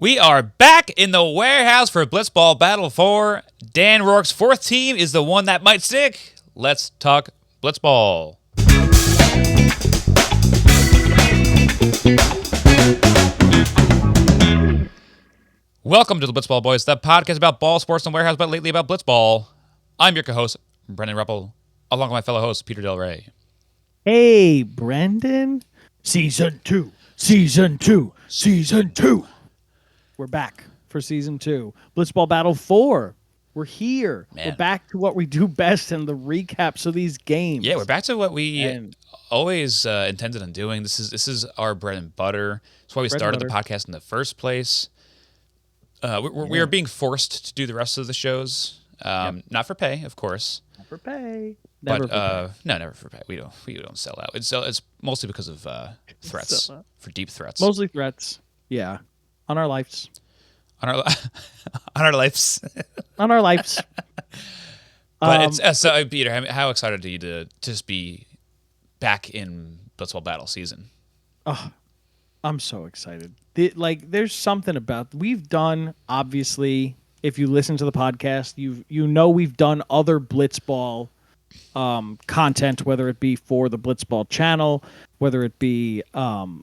We are back in the warehouse for Blitzball Battle 4. Dan Rourke's fourth team is the one that might stick. Let's talk Blitzball. Welcome to the Blitzball Boys, the podcast about ball sports and warehouse, but lately about Blitzball. I'm your co-host, Brendan Ruppel, along with my fellow host, Peter Del Rey. Hey, Brendan. Season 2. We're back for Season 2. Blitzball Battle 4. We're here. Man. We're back to what we do best in the recaps of these games. Yeah, we're back to what we always intended on doing. This is our bread and butter. That's why we started the podcast in the first place. We are being forced to do the rest of the shows. Not for pay, of course. Not for pay. Never for pay. We don't sell out. It's mostly because of threats, for deep threats. Mostly threats. Yeah. On our lives. On our lives. On our lives. But so Peter, how excited are you to just be back in Blitzball Battle season? Oh, I'm so excited. There's something about we've done. Obviously, if you listen to the podcast, you know we've done other Blitzball content, whether it be for the Blitzball channel, whether it be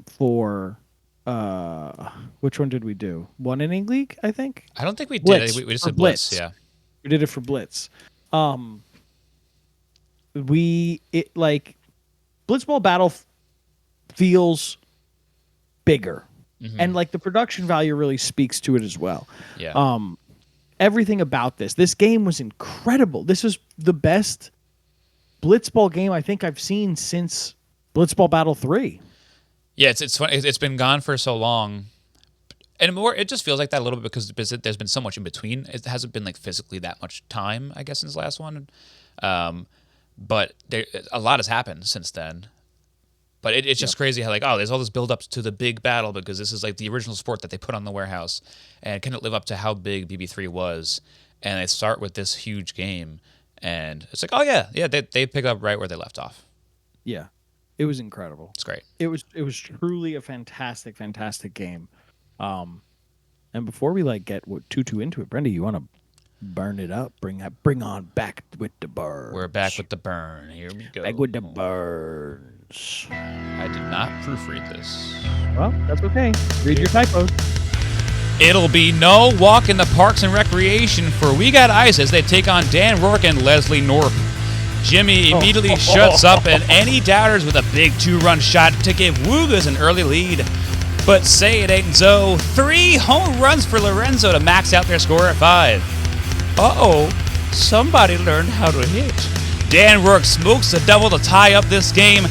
for which one did we do? One inning league, I think. I don't think we Blitz, did. We just did Blitz. Yeah, we did it for Blitz. Blitzball Battle feels bigger, and the production value really speaks to it as well. Yeah. Everything about this game was incredible. This was the best Blitzball game I think I've seen since Blitzball Battle 3. Yeah, it's funny. It's been gone for so long, and it just feels like that a little bit because there's been so much in between. It hasn't been physically that much time, I guess, since the last one. But a lot has happened since then. But it's just crazy how there's all this build up to the big battle because this is the original sport that they put on the warehouse, and can it live up to how big BB3 was? And they start with this huge game, and it's they pick up right where they left off. Yeah. It was incredible. It's great. It was truly a fantastic game. And before we get too into it, Brenda, you want to burn it up? Bring on back with the burn. We're back with the burn. Here we go. Back with the burns. I did not proofread this. Well, that's okay. Read your typos. It'll be no walk in the Parks and Recreation for We Got Ice as they take on Dan Rourke and Leslie Norp. Jimmy immediately shuts up and any doubters with a big 2-run shot to give Woogas an early lead. But say it ain't so. 3 home runs for Lorenzo to max out their score at 5. Somebody learned how to hit. Dan Rourke smokes a double to tie up this game.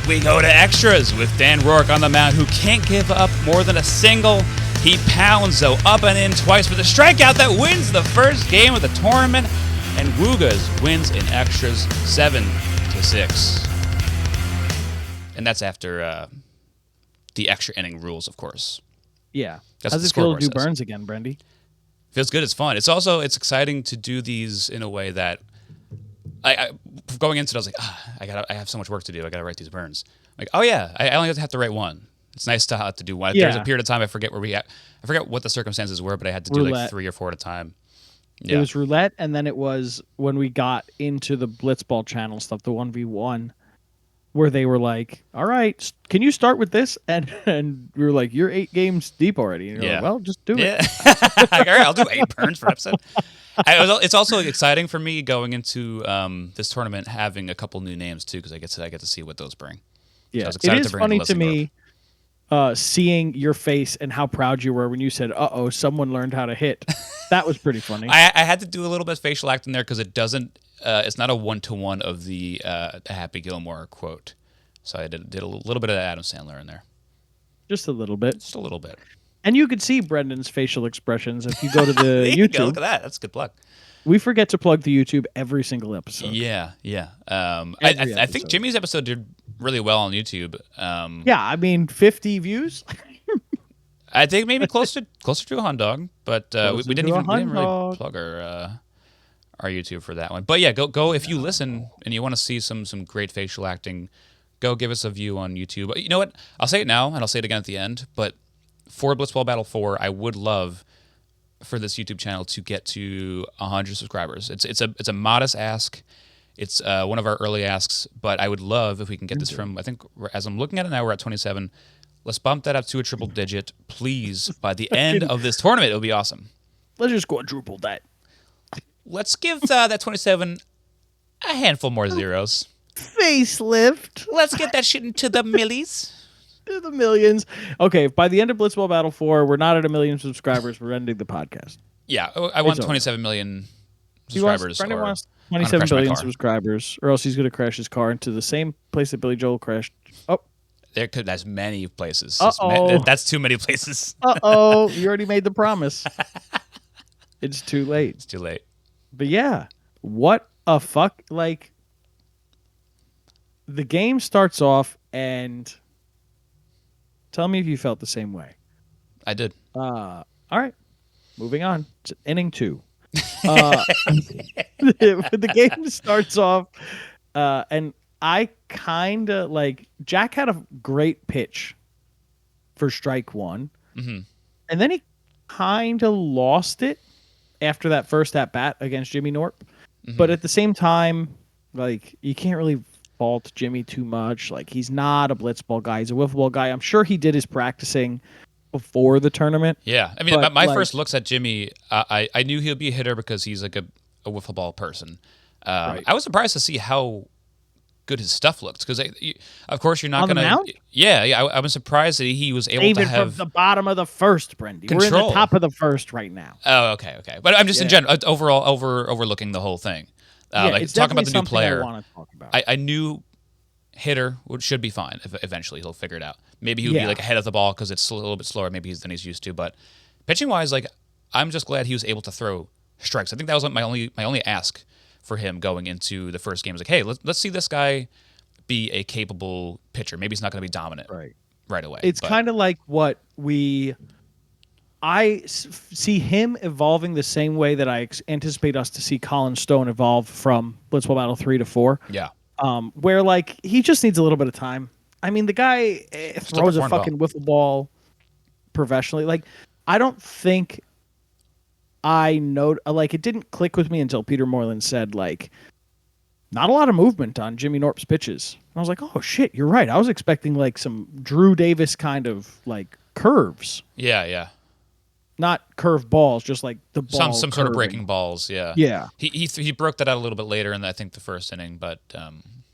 We go to extras with Dan Rourke on the mound who can't give up more than a single. He pounds up and in twice for the strikeout that wins the first game of the tournament. And Woogas wins in extras 7-6. And that's after the extra inning rules, of course. Yeah. That's How's it feel to do burns again, Brendy? Feels good. It's fun. It's exciting to do these in a way that I going into it, I was I have so much work to do. I got to write these burns. I only have to write one. It's nice to have to do one. Yeah. There's a period of time I forget what the circumstances were, but I had to do 3 or 4 at a time. Yeah. It was roulette, and then it was when we got into the Blitzball channel stuff, the 1v1, where they were like, all right, can you start with this? And we were like, you're 8 games deep already. And you're like, well, just do it. All right, I'll do 8 burns per episode. It's also exciting for me going into this tournament having a couple new names, too, because I get to see what those bring. Yeah, so I was excited it is funny to me seeing your face and how proud you were when you said, someone learned how to hit. That was pretty funny. I had to do a little bit of facial acting there because it doesn't. It's not a 1-to-1 of the Happy Gilmore quote. So I did a little bit of Adam Sandler in there. Just a little bit. Just a little bit. And you could see Brendan's facial expressions if you go to the YouTube. Look at that. That's a good plug. We forget to plug the YouTube every single episode. Yeah. I think Jimmy's episode did really well on YouTube. 50 views. I think maybe closer to a hot dog, but we didn't really plug our YouTube for that one. But yeah, go if you listen and you want to see some great facial acting, go give us a view on YouTube. You know what? I'll say it now and I'll say it again at the end. But for Blitzball Battle 4, I would love for this YouTube channel to get to 100 subscribers. It's a modest ask. It's one of our early asks, but I would love if we can get this from, I think, as I'm looking at it now, we're at 27. Let's bump that up to a triple digit, please. By the end of this tournament, it'll be awesome. Let's just quadruple that. Let's give that 27 a handful more zeros. Facelift. Let's get that shit into the millies. To the millions. Okay, by the end of Blitzball Battle 4, we're not at 1 million subscribers. We're ending the podcast. Yeah, I want 27 million subscribers. Brendan wants I'm 27 billion subscribers, or else he's going to crash his car into the same place that Billy Joel crashed. Oh. That's many places. Uh-oh. That's too many places. Uh-oh. You already made the promise. It's too late. It's too late. But yeah, what a fuck. Like, the game starts off and tell me if you felt the same way. I did. All right. Moving on. It's inning 2. The game starts off, and I kind of like Jack had a great pitch for strike 1, mm-hmm. and then he kind of lost it after that first at bat against Jimmy Norp. Mm-hmm. But at the same time, like, you can't really fault Jimmy too much. Like, he's not a blitzball guy; he's a wiffle ball guy. I'm sure he did his practicing before the tournament. Yeah, I mean, my first looks at Jimmy, I knew he'll be a hitter because he's like a wiffle ball person. Right. I was surprised to see how good his stuff looked because, of course, you're not going to. Yeah. I was surprised that he was able to have from the bottom of the first, Brendy. We're in the top of the first right now. Oh, okay. But I'm just in general overall overlooking the whole thing. It's talking about the new player. I want to talk about. I knew hitter should be fine. Eventually, he'll figure it out. Maybe he'll be like ahead of the ball because it's a little bit slower. Maybe than he's used to. But pitching wise, like, I'm just glad he was able to throw strikes. I think that was my only ask for him going into the first game. Was like, hey, let's see this guy be a capable pitcher. Maybe he's not going to be dominant right away. It's kind of like what I see him evolving the same way that I anticipate us to see Colin Stone evolve from Blitzball Battle 3 to 4. Yeah. Where, like, he just needs a little bit of time. I mean, the guy throws a fucking wiffle ball professionally. Like, I don't think I know. Like, it didn't click with me until Peter Moreland said, like, not a lot of movement on Jimmy Norp's pitches. And I was like, oh, shit, you're right. I was expecting, like, some Drew Davis kind of, like, curves. Yeah. Not curved balls, just like the ball. Some sort of breaking balls, yeah. Yeah. He broke that out a little bit later in, I think, the first inning, but...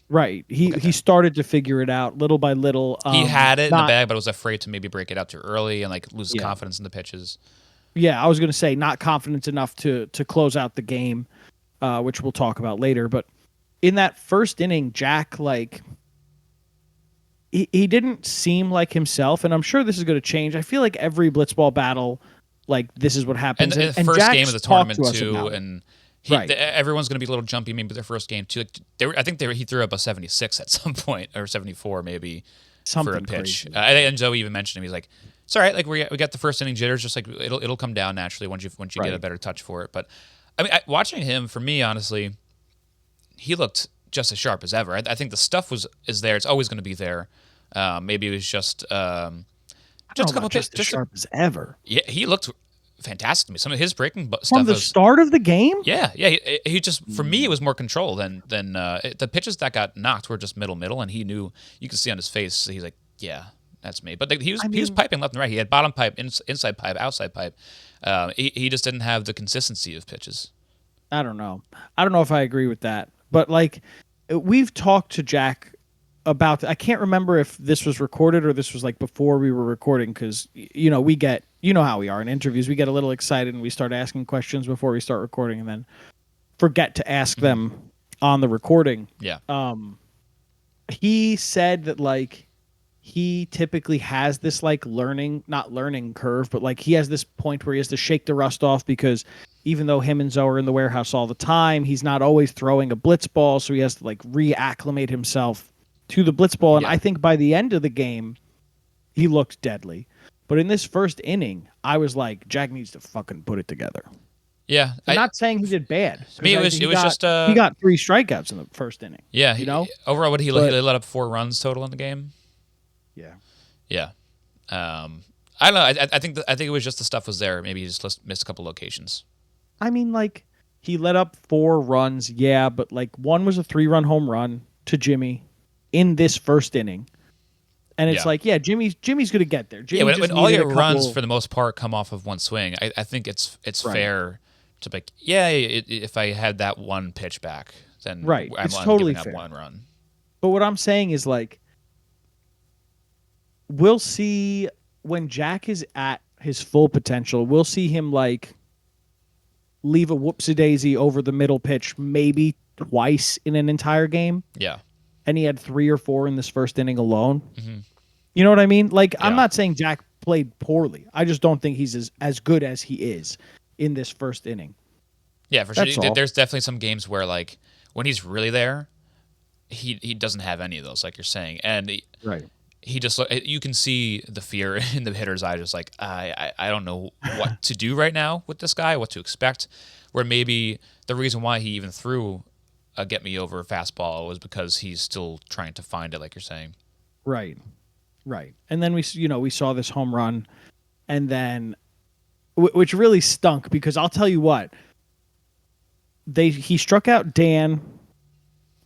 Right. He started to figure it out little by little. He had it in the bag, but was afraid to maybe break it out too early and, like, lose confidence in the pitches. Yeah, I was going to say not confident enough to close out the game, which we'll talk about later. But in that first inning, Jack, like, he didn't seem like himself, and I'm sure this is going to change. I feel like every Blitzball battle, like, this is what happens. And the first Jack's game of the tournament, too, and everyone's going to be a little jumpy maybe their first game, too. Like, I think he threw up a 76 at some point, or 74 maybe, for a pitch. And Joe even mentioned him. He's like, it's all right. Like, we got the first inning jitters. Just like it'll come down naturally once you get a better touch for it. But I mean, watching him, for me, honestly, he looked just as sharp as ever. I think the stuff is there. It's always going to be there. Maybe it was just a couple pitches, just as sharp as ever. Yeah, he looked fantastic to me. Some of his breaking stuff from the start of the game. Yeah. He just, for me, it was more control than the pitches that got knocked were just middle, and he knew. You could see on his face. He's like, yeah, that's me. But he was piping left and right. He had bottom pipe, inside pipe, outside pipe. He just didn't have the consistency of pitches. I don't know if I agree with that. But, like, we've talked to Jack about. I can't remember if this was recorded or this was, like, before we were recording, because we get. You know how we are in interviews. We get a little excited and we start asking questions before we start recording and then forget to ask them on the recording. Yeah. He said that, like, he typically has this, like, not learning curve, but, like, he has this point where he has to shake the rust off because even though him and Zoe are in the warehouse all the time, he's not always throwing a blitz ball. So he has to, like, reacclimate himself to the blitz ball. And I think by the end of the game, he looked deadly. But in this first inning, I was like, Jack needs to fucking put it together. Yeah. I'm not saying he did bad. I mean, it was just... he got 3 strikeouts in the first inning. Yeah. Overall, he let up 4 runs total in the game? Yeah. Yeah. I don't know. I think it was just the stuff was there. Maybe he just missed a couple locations. I mean, like, he let up 4 runs, yeah, but like one was a 3-run home run to Jimmy in this first inning. And it's Yeah. like, yeah, Jimmy's gonna get there. Jimmy Yeah, when, just when all needed your a couple. runs for the most part come off of one swing, I think it's Right. fair to be like, yeah, if I had that one pitch back, then Right. I'm It's totally giving up fair. one run. But what I'm saying is, like, we'll see when Jack is at his full potential, we'll see him like leave a whoopsie daisy over the middle pitch maybe twice in an entire game. Yeah. And he had 3 or 4 in this first inning alone. You know what I mean? Like, I'm Yeah. not saying Jack played poorly. I just don't think he's as good as he is in this first inning. Yeah, for sure. That's all. There's definitely some games where, like, when he's really there, he doesn't have any of those, like you're saying, and Right. he just you can see the fear in the hitter's eye, just like I don't know what to do right now with this guy, what to expect. Where maybe the reason why he even threw a get me over fastball was because he's still trying to find it, like you're saying. Right. Right. And then we saw this home run, and then which really stunk because I'll tell you what, he struck out Dan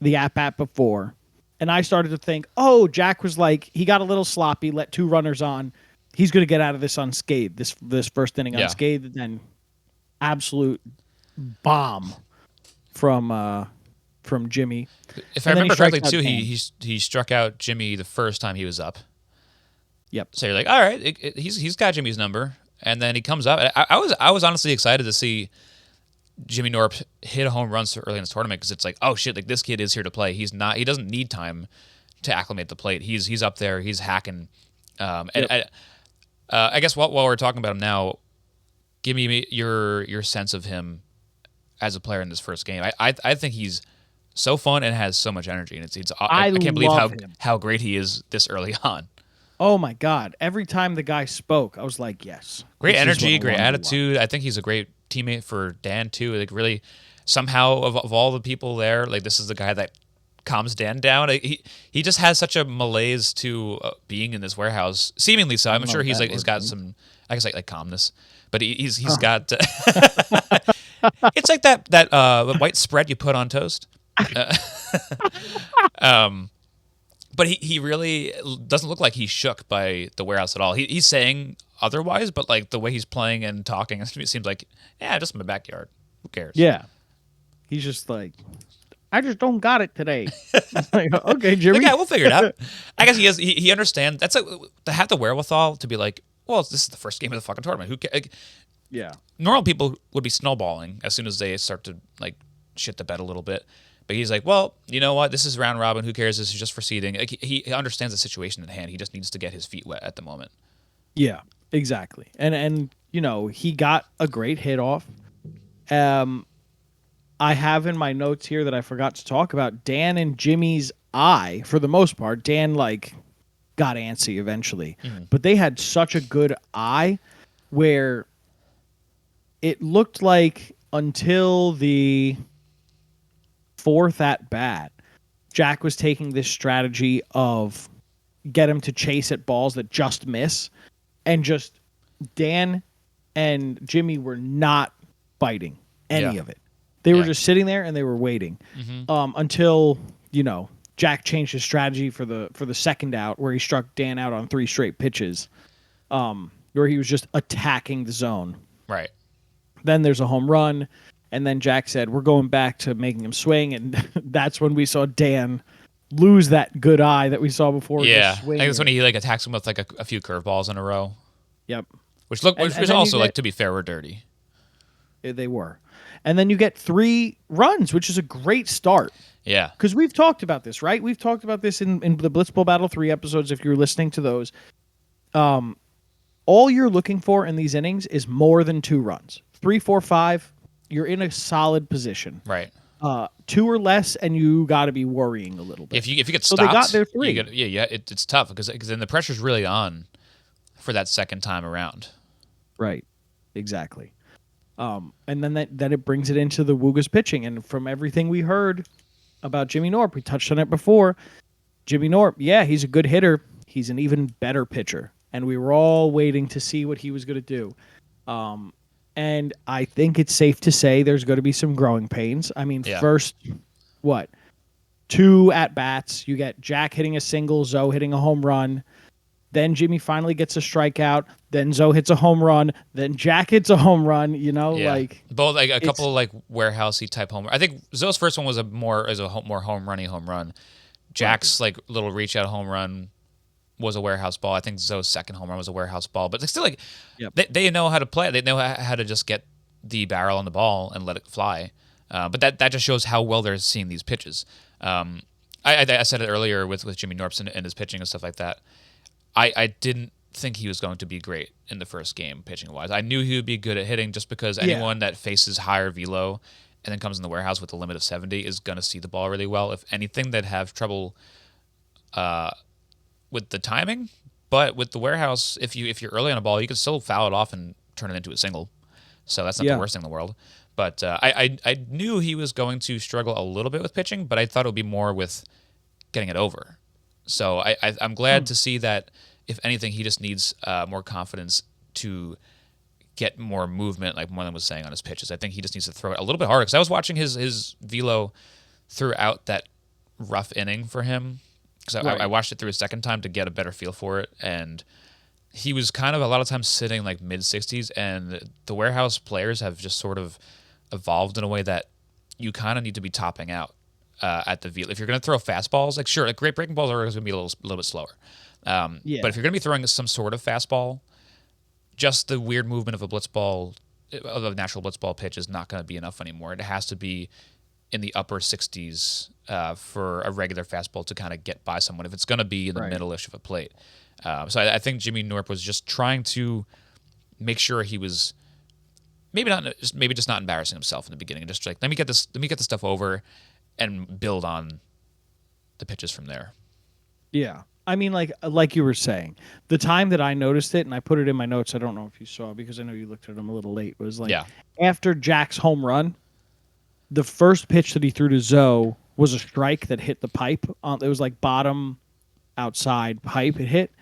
the at bat before, and I started to think, oh, Jack was like, he got a little sloppy, let 2 runners on, he's going to get out of this unscathed, this first inning unscathed, and then absolute bomb from Jimmy. If I And then he remember correctly, strikes out too, Dan. he struck out Jimmy the first time he was up. Yep. So you're like, all right, he's got Jimmy's number, and then he comes up. I was honestly excited to see Jimmy Norp hit a home run so early in this tournament because it's like, oh shit, like this kid is here to play. He doesn't need time to acclimate the plate. He's up there, he's hacking. And I guess while we're talking about him now, give me your sense of him as a player in this first game. I think he's so fun and has so much energy, and I can't believe love him. how great he is this early on. Oh my God! Every time the guy spoke, I was like, yes, Great this is energy, what I great wanted to attitude. I think he's a great teammate for Dan too. Like really, somehow of all the people there, like this is the guy that calms Dan down. He just has such a malaise to being in this warehouse, seemingly so. I'm sure he's got some, I guess like calmness, but he's got. It's like that white spread you put on toast. But he really doesn't look like he's shook by the warehouse at all. He's saying otherwise, but like the way he's playing and talking, it seems like, yeah, just in my backyard. Who cares? Yeah, he's just like, I just don't got it today. Like, okay, Jimmy. Like, yeah, we'll figure it out. I guess he understands. That's to have the wherewithal to be like, well, this is the first game of the fucking tournament. Who like, Yeah. normal people would be snowballing as soon as they start to like shit the bed a little bit. But he's like, well, you know what? This is round robin. Who cares? This is just for seeding. Like, he understands the situation at hand. He just needs to get his feet wet at the moment. Yeah, exactly. And he got a great hit off. I have in my notes here that I forgot to talk about Dan and Jimmy's eye. For the most part, Dan like got antsy eventually, but they had such a good eye where it looked like until the 4th at bat, Jack was taking this strategy of get him to chase at balls that just miss, and just Dan and Jimmy were not biting any of it. They were just sitting there and they were waiting until Jack changed his strategy for the second out, where he struck Dan out on 3 straight pitches, where he was just attacking the zone. Right. Then there's a home run. And then Jack said, we're going back to making him swing. And that's when we saw Dan lose that good eye that we saw before. Yeah. I think that's when he like attacks him with like a few curveballs in a row. Yep. Which also, like, to be fair, were dirty. They were. And then you get 3 runs, which is a great start. Yeah. Because we've talked about this, right? We've talked about this in the Blitzball Battle 3 episodes, if you're listening to those. All you're looking for in these innings is more than 2 runs. 3, 4, 5. You're in a solid position. Right. 2 or less, and you got to be worrying a little bit. If you get so stopped, they got their 3. It's tough because then the pressure's really on for that second time around. Right. Exactly. And then it brings it into the Woogas pitching, and from everything we heard about Jimmy Norp, we touched on it before. Jimmy Norp, yeah, he's a good hitter. He's an even better pitcher, and we were all waiting to see what he was going to do. And I think it's safe to say there's going to be some growing pains. I mean, Yeah. first, what? 2 at-bats. You get Jack hitting a single, Zoe hitting a home run. Then Jimmy finally gets a strikeout. Then Zoe hits a home run. Then Jack hits a home run. You know, Yeah. like both like a couple like warehousey type home. I think Zoe's first one was a more home run. Jack's like little reach out home run was a warehouse ball. I think Zoe's second home run was a warehouse ball. But it's still like they know how to play. They know how to just get the barrel on the ball and let it fly. But that just shows how well they're seeing these pitches. I said it earlier with Jimmy Norps and his pitching and stuff like that. I didn't think he was going to be great in the first game pitching wise. I knew he would be good at hitting just because anyone that faces higher velo and then comes in the warehouse with a limit of 70 is going to see the ball really well. If anything, they'd have trouble with the timing. But with the warehouse, if you're early on a ball, you can still foul it off and turn it into a single. So that's not the worst thing in the world. But I knew he was going to struggle a little bit with pitching, but I thought it would be more with getting it over. So I'm glad to see that, if anything, he just needs more confidence to get more movement, like Moylan was saying, on his pitches. I think he just needs to throw it a little bit harder. Because I was watching his velo throughout that rough inning for him. Because I watched it through a second time to get a better feel for it. And he was kind of a lot of times sitting like mid-60s. And the warehouse players have just sort of evolved in a way that you kind of need to be topping out at the velo. If you're going to throw fastballs, like sure, like great breaking balls are going to be a little bit slower. But if you're going to be throwing some sort of fastball, just the weird movement of a blitzball, of a natural blitzball pitch, is not going to be enough anymore. It has to be in the upper 60s for a regular fastball to kind of get by someone, if it's going to be in the middle-ish of a plate. So I think Jimmy Norp was just trying to make sure he was maybe just not embarrassing himself in the beginning, and just like let me get this stuff over and build on the pitches from there. Yeah. I mean, like you were saying, the time that I noticed it, and I put it in my notes, I don't know if you saw, because I know you looked at them a little late, was like after Jack's home run, the first pitch that he threw to Zoe was a strike that hit the pipe. It was like bottom outside pipe it hit.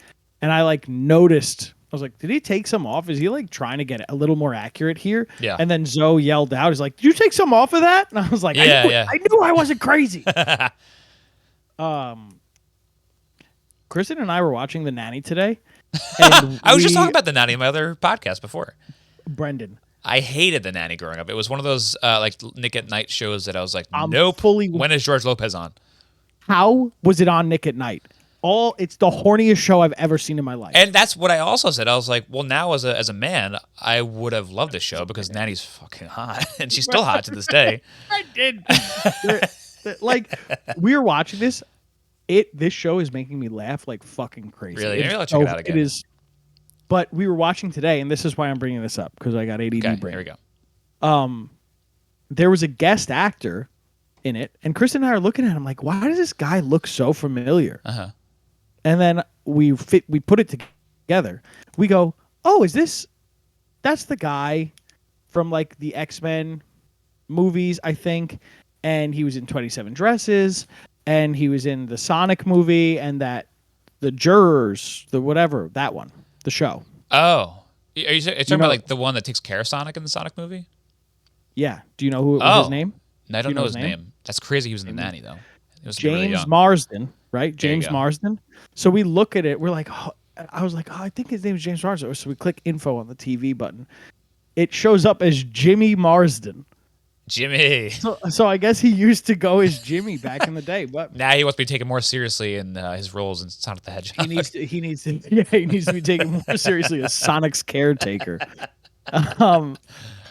And I like noticed, I was like, did he take some off? Is he like trying to get a little more accurate here? Yeah. And then Zoe yelled out, he's like, did you take some off of that? And I was like, I knew I wasn't crazy. Kristen and I were watching The Nanny today. And I was just talking about The Nanny in my other podcast before. Brendan. I hated The Nanny growing up. It was one of those like Nick at Night shows that I was like, nope. When is George Lopez on? How was it on Nick at Night? It's the horniest show I've ever seen in my life. And that's what I also said. I was like, well, now as a man, I would have loved this show because Nanny's fucking hot, and she's still hot to this day. I did. Like, we were watching this. This show is making me laugh like fucking crazy. Really? Maybe I'll check it out again. It is. But we were watching today, and this is why I'm bringing this up, because I got ADD brain. Here we go. There was a guest actor in it, and Chris and I are looking at him like, why does this guy look so familiar? Uh-huh. And then we put it together. We go, oh, that's the guy from like the X-Men movies, I think. And he was in 27 Dresses, and he was in the Sonic movie, and the Jurors, the whatever, that one, the show. Oh. Are you talking about like the one that takes care of Sonic in the Sonic movie? Yeah. Do you know who his name? No, I don't know his name. That's crazy. He was in The Nanny, though. He was James really young. Marsden, right? James Marsden. So we look at it. We're like, I was like, I think his name is James Marsden. So we click info on the TV button. It shows up as Jimmy Marsden. Jimmy. So I guess he used to go as Jimmy back in the day, but now he wants to be taken more seriously in his roles in Sonic the Hedgehog. He needs to be taken more seriously as Sonic's caretaker.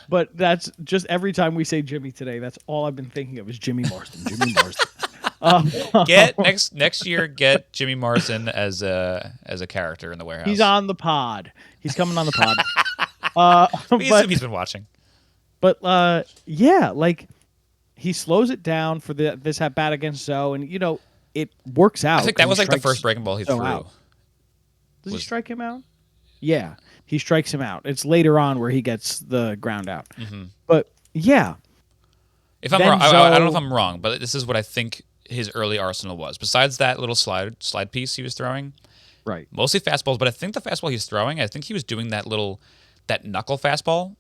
But that's just every time we say Jimmy today, that's all I've been thinking of is Jimmy Marsden. Jimmy Marsden. Get next year. Get Jimmy Marsden as a character in the warehouse. He's on the pod. He's coming on the pod. He's been watching. But yeah, like he slows it down for this at bat against Zoe, and it works out. I think that was like the first breaking ball he threw. Out. Does he strike him out? Yeah, he strikes him out. It's later on where he gets the ground out. Mm-hmm. But yeah, if I'm wrong, I don't know if I'm wrong, but this is what I think his early arsenal was. Besides that little slide piece he was throwing, Right. Mostly fastballs, but I think the fastball he's throwing, I think he was doing that knuckle fastball.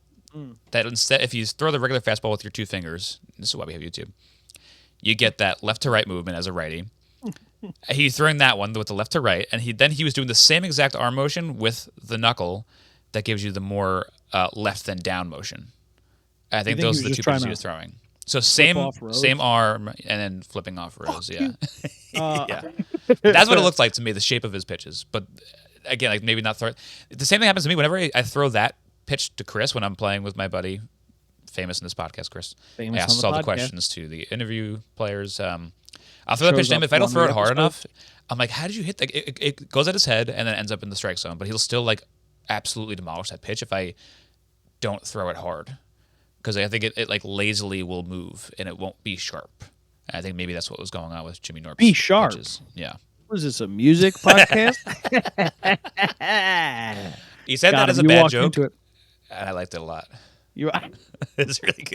That instead, if you throw the regular fastball with your two fingers, this is why we have YouTube, you get that left to right movement as a righty. He's throwing that one with the left to right, and he was doing the same exact arm motion with the knuckle that gives you the more left than down motion. I think those are the two pitches he was throwing. So same arm and then flipping off rows. Yeah, yeah. That's what it looks like to me. The shape of his pitches, but again, like maybe not throw. The same thing happens to me whenever I throw that pitch to Chris when I'm playing with my buddy, famous in this podcast, Chris. I ask all the questions to the interview players. I'll throw that pitch to him. If I don't throw it hard enough, I'm like, how did you hit that? It goes at his head and then ends up in the strike zone, but he'll still like absolutely demolish that pitch if I don't throw it hard. Because I think it like lazily will move and it won't be sharp. And I think maybe that's what was going on with Jimmy Norp's Be sharp. pitches. Yeah. Was this a music podcast? He said that as a bad joke, and I liked it a lot. It's really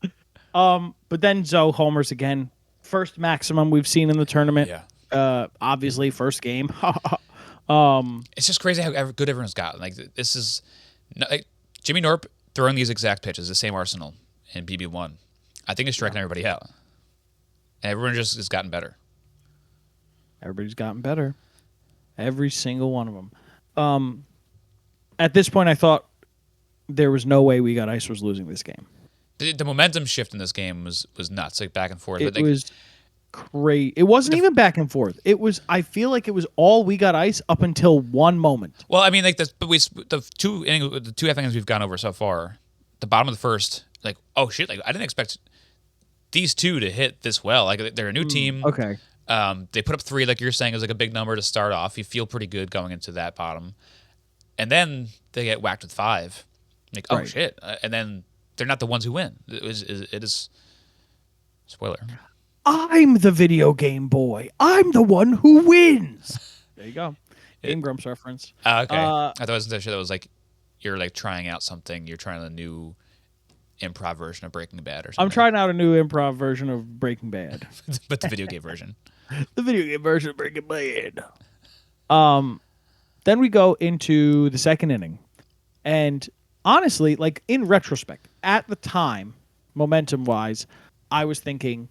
good. But then Zoe homers again. First maximum we've seen in the tournament. Yeah. Obviously, first game. It's just crazy how good everyone's gotten. Like this is like Jimmy Norp throwing these exact pitches, the same arsenal in BB1. I think it's striking everybody out. And everyone just has gotten better. Everybody's gotten better. Every single one of them. At this point, I thought there was no way We Got Ice was losing this game. The momentum shift in this game was nuts, like back and forth. It was great. It wasn't even back and forth. It was. I feel like it was all We Got Ice up until one moment. Well, I mean, like the two half innings we've gone over so far, the bottom of the first, like, oh shit, like I didn't expect these two to hit this well. Like they're a new team. Okay. They put up 3, like you're saying, is like a big number to start off. You feel pretty good going into that bottom, and then they get whacked with 5. Like, oh shit, and then they're not the ones who win. It is spoiler. I'm the video game boy. I'm the one who wins. There you go. Game Grumps reference. Okay. I thought it was that was like you're like trying out something. You're trying a new improv version of Breaking Bad or something. I'm trying out a new improv version of Breaking Bad. But the video game version. The video game version of Breaking Bad. Then we go into the second inning. And honestly, like in retrospect, at the time, momentum-wise, I was thinking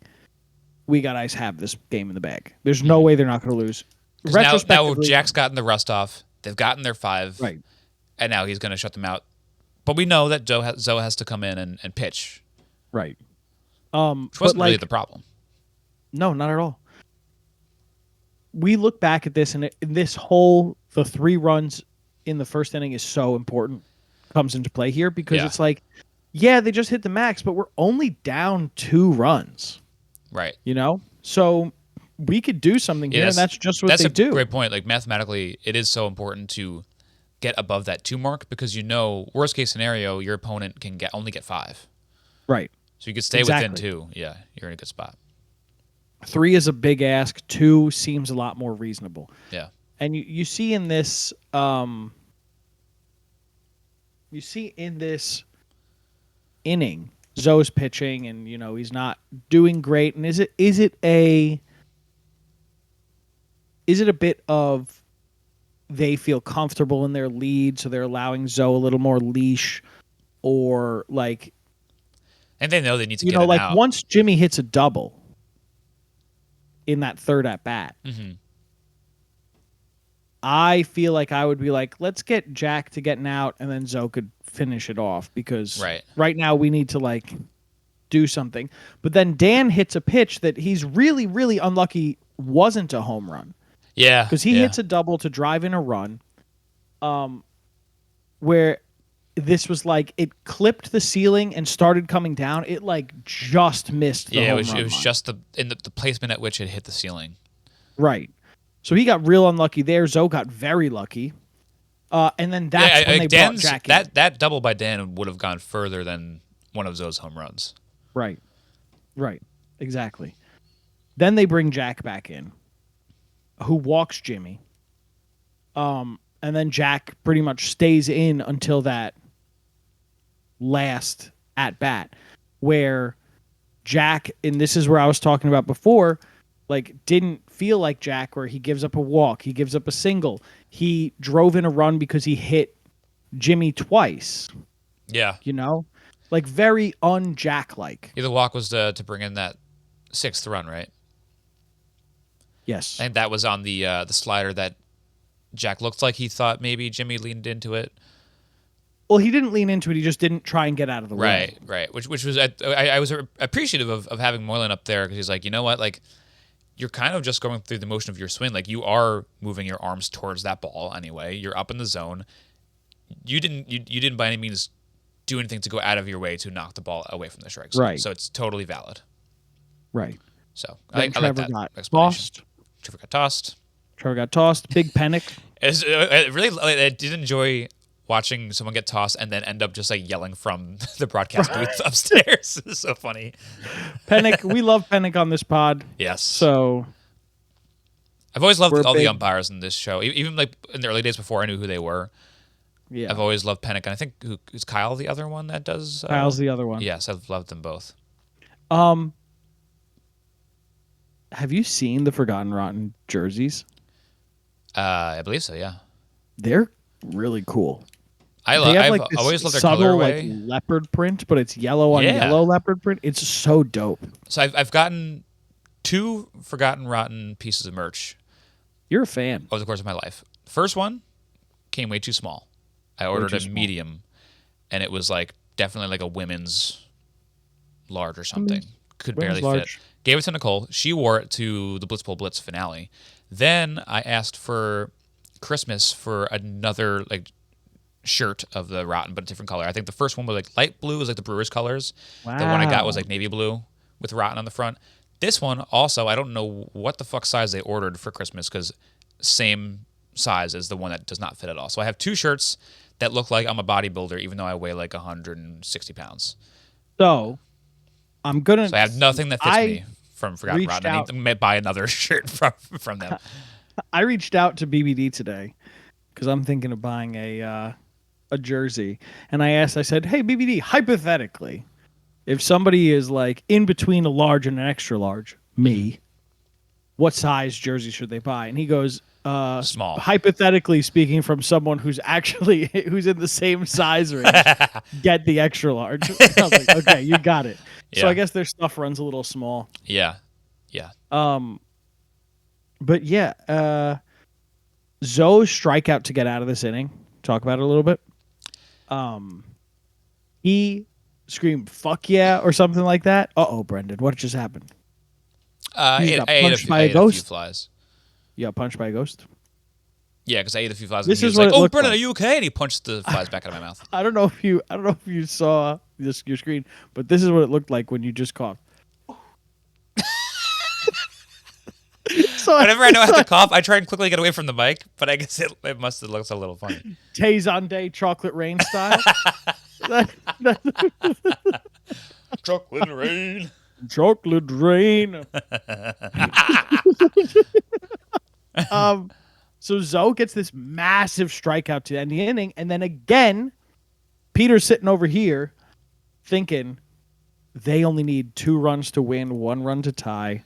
We Got Ice have this game in the bag. There's no way they're not going to lose. Now Jack's gotten the rust off. They've gotten their 5. Right. And now he's going to shut them out. But we know that Zoe has to come in and pitch. Right. Which wasn't really the problem. No, not at all. We look back at this, and the 3 runs in the first inning is so important. Comes into play here because it's like, yeah, they just hit the max, but we're only down 2 runs. Right. You know? So we could do something here, and that's just what they do. That's a great point. Like mathematically, it is so important to get above that 2 mark because worst case scenario, your opponent can only get 5. Right. So you could stay within 2. Yeah, you're in a good spot. 3 is a big ask. 2 seems a lot more reasonable. Yeah. And you see in this inning, Zoe's pitching, and he's not doing great. And is it a bit of they feel comfortable in their lead, so they're allowing Zoe a little more leash, or like, and they know they need to get it like out. Once Jimmy hits a double in that third at bat, I feel like I would be like, let's get Jack to getting out, and then Zoe could finish it off because right now we need to like do something. But then Dan hits a pitch that he's really, really unlucky wasn't a home run. Yeah. Because he hits a double to drive in a run, where this was like it clipped the ceiling and started coming down. It like just missed the home run. It was just the placement at which it hit the ceiling. Right. So he got real unlucky there. Zoe got very lucky. And then that's when they brought Jack in. That double by Dan would have gone further than one of Zoe's home runs. Right. Right. Exactly. Then they bring Jack back in, who walks Jimmy. And then Jack pretty much stays in until that last at bat, where Jack, and this is where I was talking about before, like didn't feel like Jack where he gives up a walk, he gives up a single. He drove in a run because he hit Jimmy twice. Yeah. You know? Like very un-Jack like. Yeah, the walk was to bring in that 6th run, right? Yes. And that was on the slider that Jack looked like he thought maybe Jimmy leaned into it. Well, he didn't lean into it. He just didn't try and get out of the way. Right. Which was I was appreciative of having Moylan up there because he's like, you know what, like you're kind of just going through the motion of your swing. Like you are moving your arms towards that ball anyway. You're up in the zone. You didn't by any means do anything to go out of your way to knock the ball away from the strike zone. Right. So it's totally valid. Right. So Then I like Trevor that got explanation. tossed. Trevor got tossed. Trevor got tossed. Big panic. I did enjoy watching someone get tossed and then end up just like yelling from the broadcast booth upstairs. It's so funny. Panic. We love Panic on this pod. Yes. So I've always loved all big- the umpires in this show. Even like in the early days before I knew who they were. yeah. I've always loved Pennick. And I think is Kyle the other one that does? Kyle's the other one. Yes, I've loved them both. Have you seen the Forgotten Rotten jerseys? I believe so, yeah. They're really cool. I've this always loved their subtle colorway. like leopard print, but it's yellow on Yeah. yellow leopard print. It's so dope. So I've gotten 2 Forgotten Rotten pieces of merch You're a fan. over the course of my life. First one came way too small. I ordered too a small. medium, and it was like definitely like a women's large or something. Could women's barely large. fit. Gave it to Nicole. She wore it to the Blitzball Blitz finale. Then I asked for Christmas for another like shirt of the Rotten, but a different color. I think the first one was like light blue, was like the Brewers colors. The one I got was like navy blue with Rotten on the front. This one also, I don't know what the fuck size they ordered for Christmas because same size as the one that does not fit at all. So I have 2 shirts that look like I'm a bodybuilder, even though I weigh like 160 pounds. So I'm gonna. So I have nothing that fits I me from Forgotten reached Rotten. I out- need to buy another shirt from them. I reached out to BBD today because I'm thinking of buying a jersey, and I said, "Hey BBD, hypothetically, if somebody is like in between a large and an extra large, me, what size jersey should they buy?" And he goes, Small. Hypothetically speaking, from someone who's who's in the same size range, get the extra large. I was like, okay, you got it. So Yeah. I guess their stuff runs a little small. Yeah. But yeah, Zoe's strikeout to get out of this inning. Talk about it a little bit. He screamed "fuck yeah" or something like that. Brendan, what just happened? I got ate punched by a a few ghost? flies. You got punched by a ghost. Yeah, because I ate a few flies. This and he is was what like, it "Oh, looked Brennan, like. are you okay?" And he punched the flies back out of my mouth. I don't know if you saw your screen, but this is what it looked like when you just coughed. So Whenever I know I have to cough, I try and quickly get away from the mic, but I guess it must have looked a little funny. Tazon Day chocolate rain style. Chocolate rain. Chocolate rain. So Zoe gets this massive strikeout to end the inning, and then again, Peter's sitting over here thinking they only need 2 runs to win, 1 run to tie.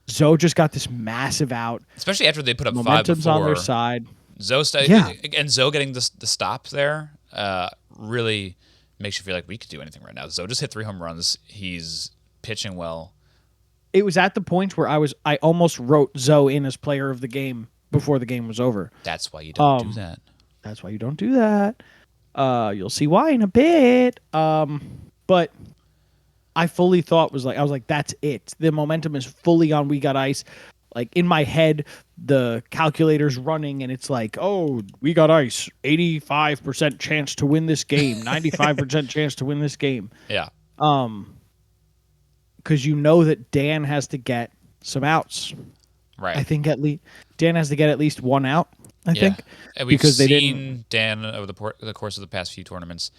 Zoe just got this massive out. Especially after they put up 5 Momentum's before. on their side. Zoe Yeah. and Zoe getting the stop there really makes you feel like we could do anything right now. Zoe just hit 3 home runs. He's pitching well. It was at the point where I almost wrote Zoe in as player of the game before the game was over. That's why you don't do that. That's why you don't do that. You'll see why in a bit. But I fully thought I was like, that's it. The momentum is fully on We Got Ice. Like in my head, the calculator's running and it's like, oh, We Got Ice, 85% chance to win this game, 95% chance to win this game. Yeah. Because you know that Dan has to get some outs. Right. I think Dan has to get at least 1 out. I think And we've because they seen Dan over the course of the past few tournaments.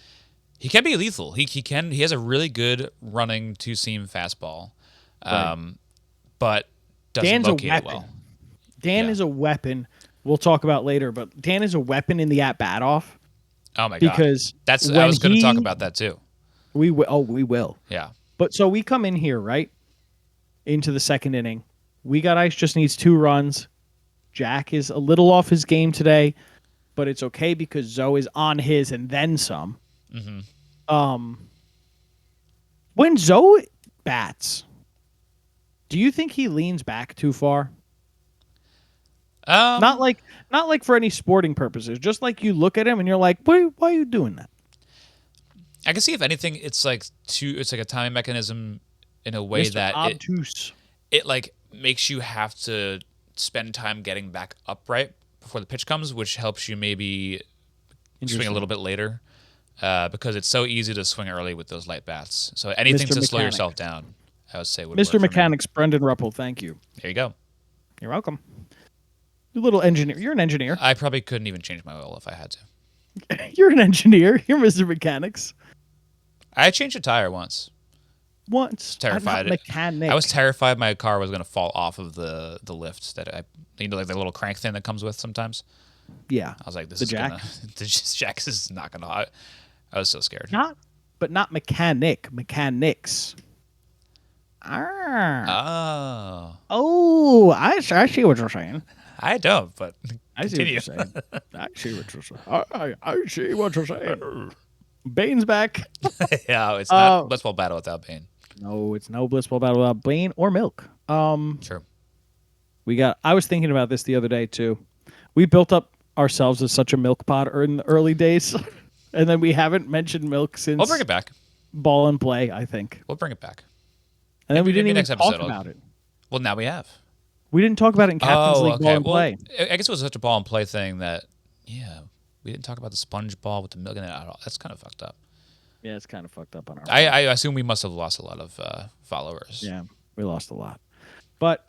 He can be lethal. He has a really good running 2-seam fastball, but doesn't Dan's a locate it weapon. well. Dan is a weapon. We'll talk about later, but Dan is a weapon in the at-bat off. Oh my god! Because I when was going to talk about that too. We will. Yeah. But so we come in here, right? Into the second inning. We Got Ice just needs 2 runs. Jack is a little off his game today, but it's okay because Zoe is on his and then some. When Zoe bats, do you think he leans back too far? Not like for any sporting purposes. Just like you look at him and you're like, why are you doing that? I can see if anything, it's like a timing mechanism in a way Mr. that Obtuse. it like makes you have to spend time getting back upright before the pitch comes, which helps you maybe swing a little bit later. Because it's so easy to swing early with those light bats. So anything Mr. to slow Mechanic. yourself down, I would say would Mr. work for me. Mechanics, Brendan Ruppel, thank you. There you go. You're welcome. You little engineer. You're an engineer. I probably couldn't even change my oil if I had to. You're an engineer. You're Mr. Mechanics. I changed a tire once. Once. Terrified. I'm not mechanic. I was terrified my car was going to fall off of the lift that like the little crank thing that comes with sometimes. Yeah. I was like, The jack? the jack is not gonna. I was so scared. Not mechanic. Mechanics. Oh, I see what you're saying. I don't, but I see continue. what you're saying. I see what you're saying. I see what you're saying. Bane's back. Yeah, it's not Blitzball battle without Bane. No, it's no Blitzball battle without Bane or Milk. Sure. I was thinking about this the other day too. We built up ourselves as such a milk pod in the early days, and then we haven't mentioned Milk since We'll bring it back. Ball and Play, I think. We'll bring it back. And then we didn't maybe even next talk episode about it. Well, now we have. We didn't talk about it in Captain's League Ball and Well, Play. I guess it was such a ball and play thing that, yeah, we didn't talk about the sponge ball with the milk in it at all. That's kind of fucked up. Yeah, it's kind of fucked up on our I assume we must have lost a lot of followers. Yeah, we lost a lot. But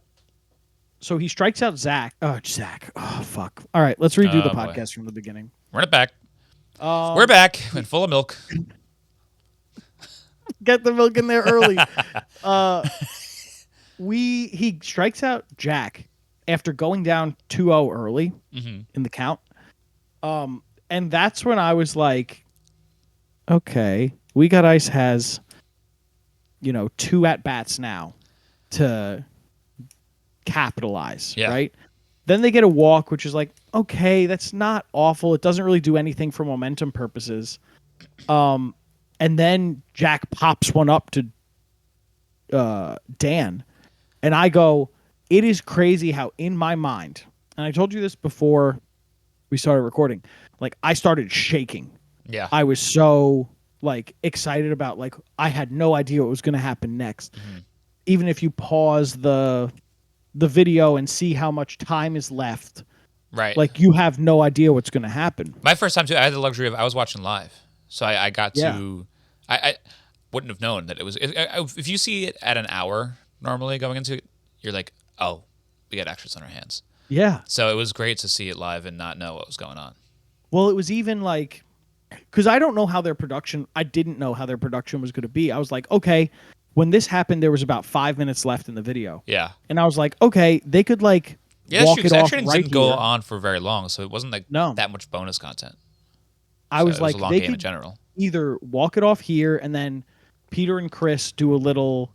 so he strikes out Zach. Oh, Zach. Oh, fuck. All right, let's redo the boy. podcast from the beginning. Run it back. We're back and full of milk. Get the milk in there early. He strikes out Jack after going down 2-0 early in the count. And that's when I was like, okay, We Got Ice has, 2 at-bats now to capitalize, right? Then they get a walk, which is like, okay, that's not awful. It doesn't really do anything for momentum purposes. And then Jack pops one up to Dan. And I go, it is crazy how in my mind, and I told you this before we started recording, like I started shaking. Yeah. I was so excited about I had no idea what was going to happen next. Even if you pause the video and see how much time is left, right? You have no idea what's going to happen. My first time too, I had the luxury of I was watching live, so I got to. I wouldn't have known that it was. If you see it at an hour normally going into it, you're like, oh, we got extras on our hands. Yeah. So it was great to see it live and not know what was going on. Well, it was even because I don't know how their production. I didn't know how their production was going to be. I was like, okay, when this happened, there was about 5 minutes left in the video. Yeah. And I was like, okay, they could walk it off didn't go on for very long, so it wasn't that much bonus content. I was like, it was a long they game could in general. Either walk it off here and then Peter and Chris do a little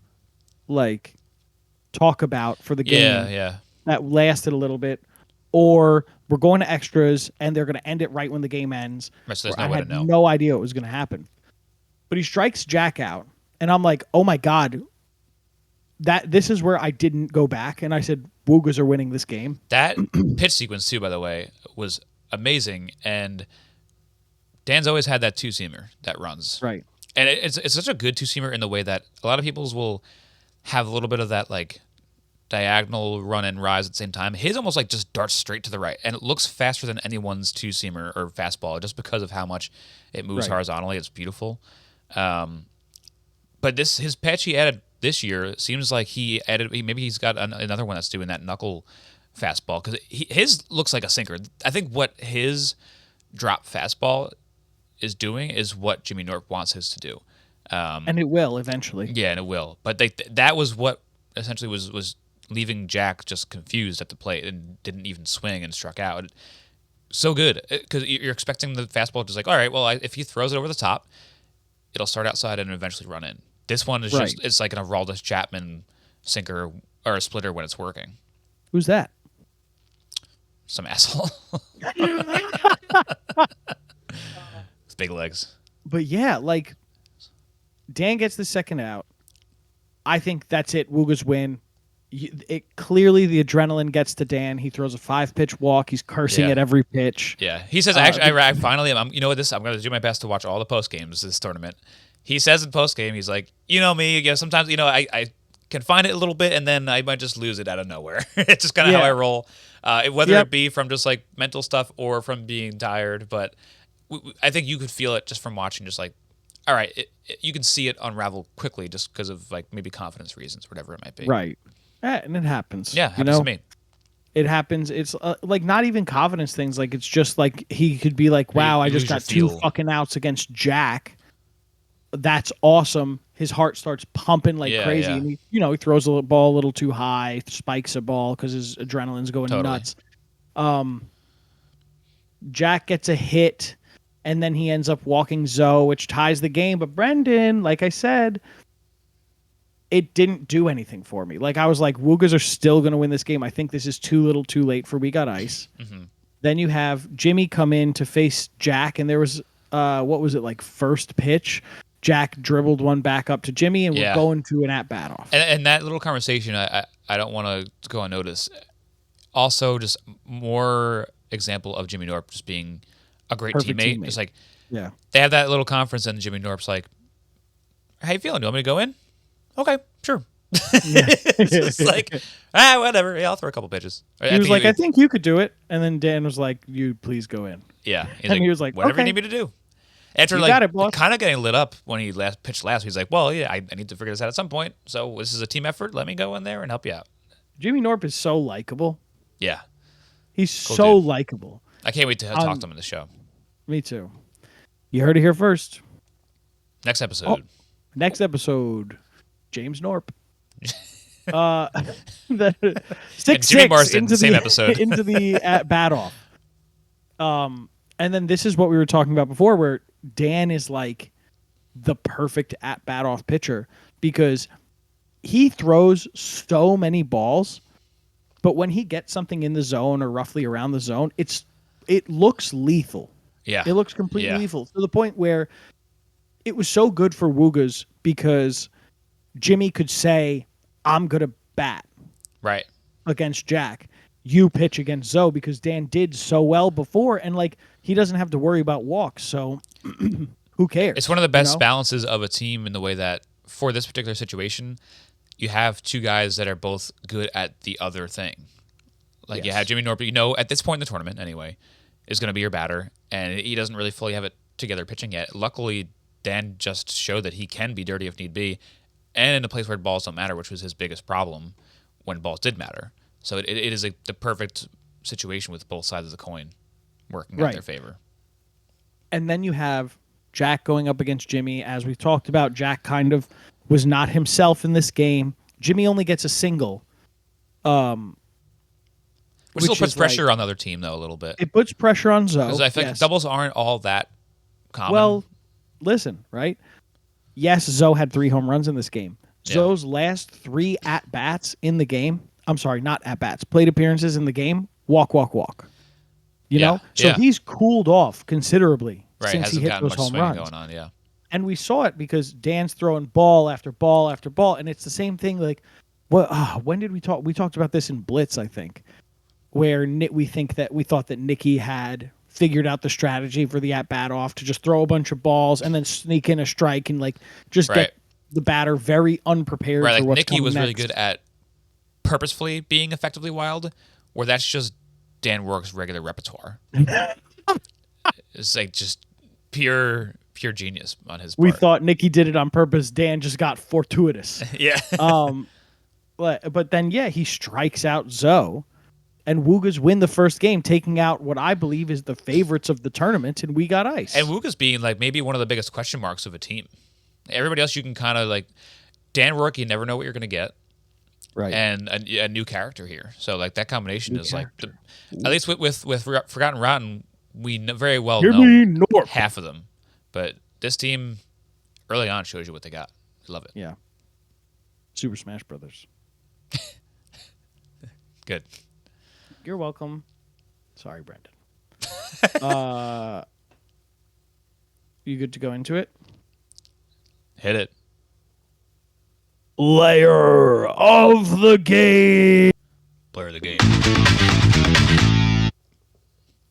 talk about for the game. Yeah. That lasted a little bit. Or we're going to extras and they're going to end it right when the game ends. Right, so there's I no way had to know. no idea what was going to happen. But he strikes Jack out. And I'm like, oh my God. This is where I didn't go back. And I said, Woogas are winning this game. That pitch sequence, too, by the way, was amazing. And Dan's always had that two-seamer that runs. Right. And it's such a good two-seamer in the way that a lot of people's will have a little bit of that, diagonal run and rise at the same time. His almost just darts straight to the right. And it looks faster than anyone's two-seamer or fastball just because of how much it moves horizontally. It's beautiful. But his pitch he added this year seems like maybe he's got another one that's doing that knuckle fastball because his looks like a sinker. I think what his drop fastball is doing is what Jimmy Norp wants his to do. And it will eventually. Yeah, and it will. But that was what essentially was leaving Jack just confused at the plate and didn't even swing and struck out. So good because you're expecting the fastball just all right, well, if he throws it over the top, it'll start outside and eventually run in. This one is it's like an Aroldis Chapman sinker or a splitter when it's working. Who's that? Some asshole. With big legs. But yeah, like Dan gets the second out. I think that's it. Woogas win. Clearly the adrenaline gets to Dan. He throws a 5-pitch walk. He's cursing at every pitch. Yeah, he says, "Actually, I finally, you know what? I'm going to do my best to watch all the post games this tournament." He says in post game, he's like, "You know me. Sometimes I can find it a little bit, and then I might just lose it out of nowhere. It's just kind of how I roll, whether it be from just like mental stuff or from being tired. But I think you could feel it just from watching. Just like, all right, you can see it unravel quickly just because of like maybe confidence reasons, whatever it might be. Right. And it happens. Yeah, happens to me. It happens. It's like not even confidence things. Like it's just like he could be like, "Wow, I just got 2 fucking outs against Jack. That's awesome." His heart starts pumping like crazy. And he throws a ball a little too high, spikes a ball because his adrenaline's going nuts. Jack gets a hit, and then he ends up walking Zoe, which ties the game. But Brendan, like I said, it didn't do anything for me. Like I was like, Woogas are still going to win this game. I think this is too little too late for We Got Ice. Mm-hmm. Then you have Jimmy come in to face Jack, and there was, what was it, like first pitch? Jack dribbled one back up to Jimmy, and we're going to an at-bat off. And that little conversation, I don't want to go unnoticed. Also, just more example of Jimmy Norp just being a great teammate. Just like, they have that little conference, and Jimmy Norp's like, "How you feeling? Do you want me to go in?" "Okay, sure." It's just like, whatever. Yeah, I'll throw a couple pitches. He was like, "I think you could do it." And then Dan was like, "You please go in." Yeah. He was like, "Whatever you need me to do." After kind of getting lit up when he pitched last, he's like, "Well, yeah, I need to figure this out at some point. So this is a team effort. Let me go in there and help you out." Jimmy Norp is so likable. Yeah. He's cool, so likable. I can't wait to talk to him in the show. Me too. You heard it here first. Next episode. Next episode. James Norp. 6-6 into the same episode. Into the bat off. And then this is what we were talking about before, where Dan is like the perfect at bat off pitcher because he throws so many balls, but when he gets something in the zone or roughly around the zone, it looks lethal. Yeah, it looks completely lethal to the point where it was so good for Woogas because Jimmy could say, "I'm going to bat against Jack. You pitch against Zoe," because Dan did so well before, and like he doesn't have to worry about walks. So who cares? It's one of the best balances of a team in the way that for this particular situation, you have 2 guys that are both good at the other thing. Like you have Jimmy Norp, at this point in the tournament anyway, is going to be your batter, and he doesn't really fully have it together pitching yet. Luckily, Dan just showed that he can be dirty if need be, and in a place where balls don't matter, which was his biggest problem when balls did matter. So it is the perfect situation with both sides of the coin working in their favor. And then you have Jack going up against Jimmy. As we've talked about, Jack kind of was not himself in this game. Jimmy only gets a single. Which still puts pressure on the other team, though, a little bit. It puts pressure on Zoe. Because I think doubles aren't all that common. Well, listen, right? Yes, Zoe had 3 home runs in this game. Zoe's last 3 at-bats in the game, I'm sorry, not at-bats, plate appearances in the game, walk. You know? So he's cooled off considerably since he hit those home runs. Going on, yeah. And we saw it because Dan's throwing ball after ball after ball, and it's the same thing. Like, when did we talk? We talked about this in Blitz, I think, where we thought that Nicky had figured out the strategy for the at bat off to just throw a bunch of balls and then sneak in a strike and like just get the batter very unprepared. Right, for like what's Nicky was next. really good at purposefully being effectively wild, where that's just Dan Work's regular repertoire. It's like just pure genius on his part. We thought Nicky did it on purpose. Dan just got fortuitous. Yeah. But then he strikes out Zoe, and Woogas win the first game, taking out what I believe is the favorites of the tournament, and We Got Ice. And Woogas being like maybe one of the biggest question marks of a team. Everybody else you can kind of like Dan Rourke, you never know what you're going to get. Right. And a new character here. So like that combination is like at least with Forgotten Rotten, we very well know half of them. But this team early on shows you what they got. I love it. Yeah. Super Smash Brothers. Good. You're welcome. Sorry, Brendan. You good to go into it? Hit it. Layer of the game. Player of the game.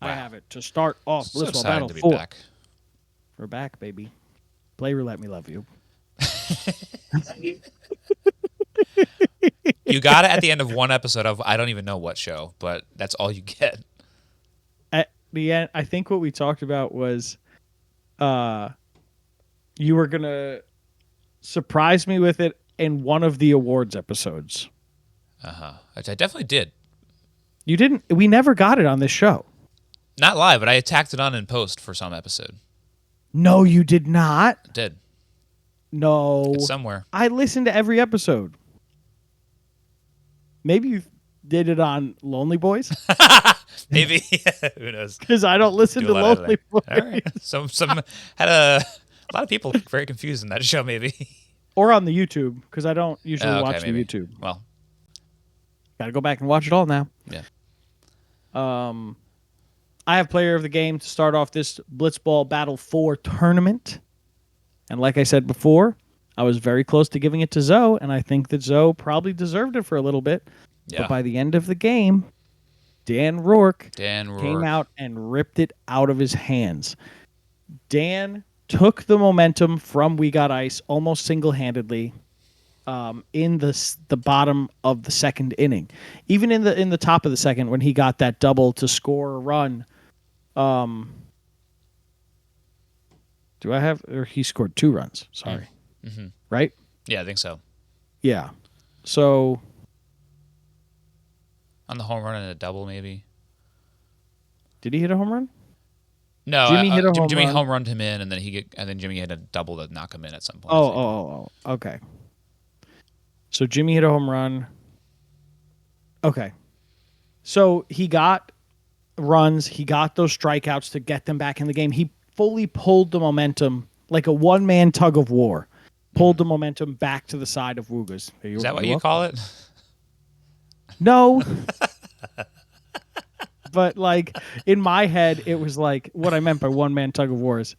I have it to start off So Blitzball excited Battle to be 4. back. We're back, baby. Play Roulette Me Love You. You got it at the end of one episode of I don't even know what show, but that's all you get. At the end, I think what we talked about was you were going to surprise me with it in one of the awards episodes. Which I definitely did. You didn't. We never got it on this show. Not live, but I tacked it on in post for some episode. No, you did not. I did. No. It's somewhere. I listened to every episode. Maybe you did it on Lonely Boys? Maybe. Who knows? Because I don't listen Do to a lot of Lonely that. Boys. All right. Some had a lot of people very confused in that show, maybe. Or on the YouTube, because I don't usually Okay, watch maybe. the YouTube. Well, Got to go back and watch it all now. yeah. I have player of the game to start off this Blitzball Battle 4 tournament. And like I said before, I was very close to giving it to Zoe, and I think that Zoe probably deserved it for a little bit. Yeah. But by the end of the game, Dan Rourke Dan came Rourke. out and ripped it out of his hands. Dan took the momentum from We Got Ice almost single-handedly in the bottom of the second inning. Even in the top of the second when he got that double to score a run. Do I have... Or he scored 2 runs. Sorry. Mm-hmm. Right? Yeah, I think so. Yeah. So... On the home run and a double, maybe. Did he hit a home run? No, Jimmy hit a home Jimmy run. home runned him in, and then Jimmy hit a double to knock him in at some point. Oh, okay. So Jimmy hit a home run. Okay. So he got runs. He got those strikeouts to get them back in the game. He fully pulled the momentum like a one-man tug of war. Pulled the momentum back to the side of Woogas. Is that what you call it? No. But like in my head, it was like what I meant by one-man tug of war is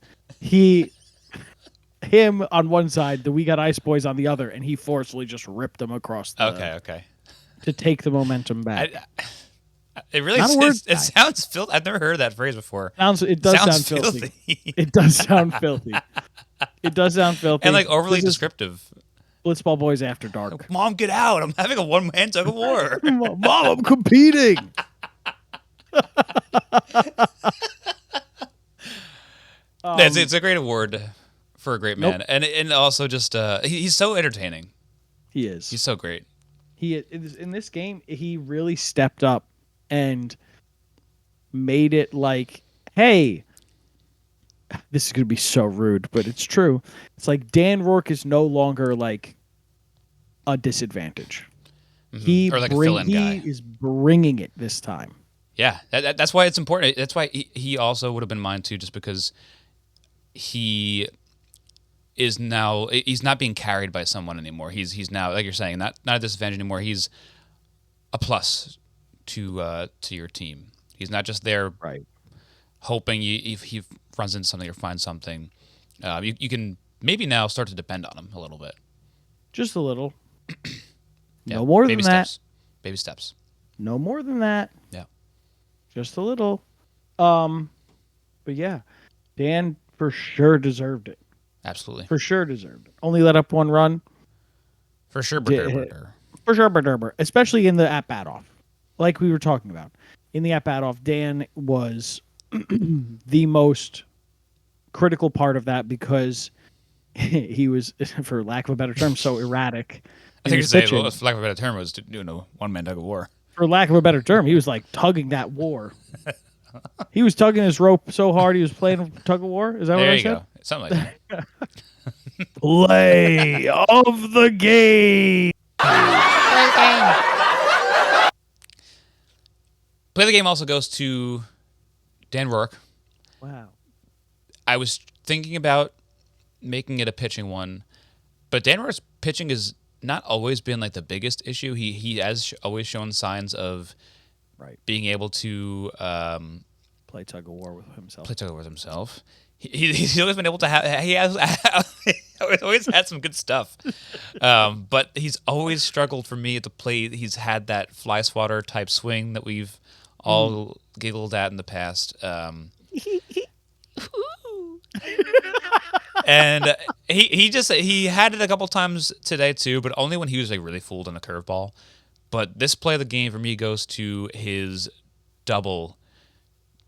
him on one side, the We Got Ice Boys on the other, and he forcefully just ripped them across the Okay. to take the momentum back. It really Not a word it sounds filthy. I've never heard that phrase before. It does sound filthy. It does sound filthy. It does sound filthy. And like overly This is descriptive. Blitzball Boys After Dark. Mom, get out. I'm having a one-man tug of war. Mom, I'm competing. It's a great award for a great man. And also just he's so entertaining. He is. He's so great. In this game, he really stepped up and made it like, hey, this is going to be so rude, but it's true. It's like Dan Rourke is no longer like a disadvantage. Mm-hmm. Or like a fill-in guy. He is bringing it this time. Yeah, that's why it's important. That's why he also would have been mine too, just because he is now he's not being carried by someone anymore. He's now, like you're saying, not a disadvantage anymore. He's a plus to your team. He's not just there hoping if he runs into something or finds something. You can maybe now start to depend on him a little bit. Just a little. Yeah, no more baby than steps. that. Baby steps. No more than that. Yeah. Just a little. But yeah, Dan for sure deserved it. Absolutely. For sure deserved it. Only let up 1 run. For sure. For sure, especially in the at-bat off. Like we were talking about. In the at-bat off, Dan was the most critical part of that because he was, for lack of a better term, so erratic. I think you'd say, well, for lack of a better term, was doing a one-man tug of war. For lack of a better term, he was like tugging that war. He was tugging his rope so hard he was playing tug of war. Is that what I said? There you go. Something like that. Play of the game. Play of the game also goes to Dan Rourke. Wow. I was thinking about making it a pitching one, but Dan Rourke's pitching is not always been like the biggest issue. He has always shown signs of Right. being able to Play tug of war with himself. play together with himself. He's always been able to have. He has always had some good stuff, but he's always struggled for me at the plate. He's had that fly swatter type swing that we've all giggled at in the past. And he had it a couple times today too, but only when he was like really fooled on a curveball. But this play of the game for me goes to his double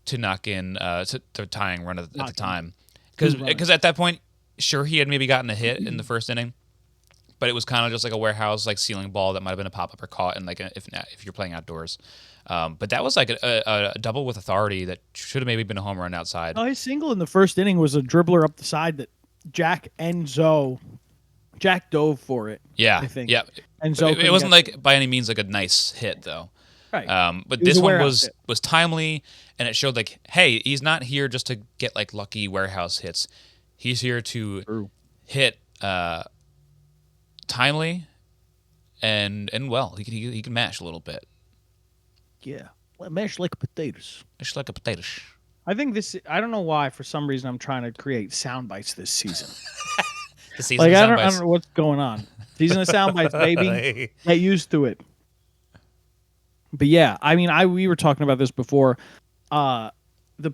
to knock in to the tying run at the time, because at that point, sure, he had maybe gotten a hit in the first inning, but it was kind of just like a warehouse like ceiling ball that might have been a pop up or caught in like if you're playing outdoors. But that was like a double with authority that should have maybe been a home run outside. Oh, his single in the first inning was a dribbler up the side that Jack dove for it. Yeah, I think. Yeah. And Zoe it wasn't like by any means like a nice hit though. Right. But It was this a one warehouse hit. was timely, and it showed like, hey, he's not here just to get like lucky warehouse hits. He's here to hit timely and well. He can mash a little bit. Yeah. Mash like potatoes. Mash like a potato. I think I don't know why, for some reason, I'm trying to create sound bites this season. The season Like, of I sound don't bites. know what's going on. Season of sound bites, baby. Get used to it. But yeah, I mean, we were talking about this before. The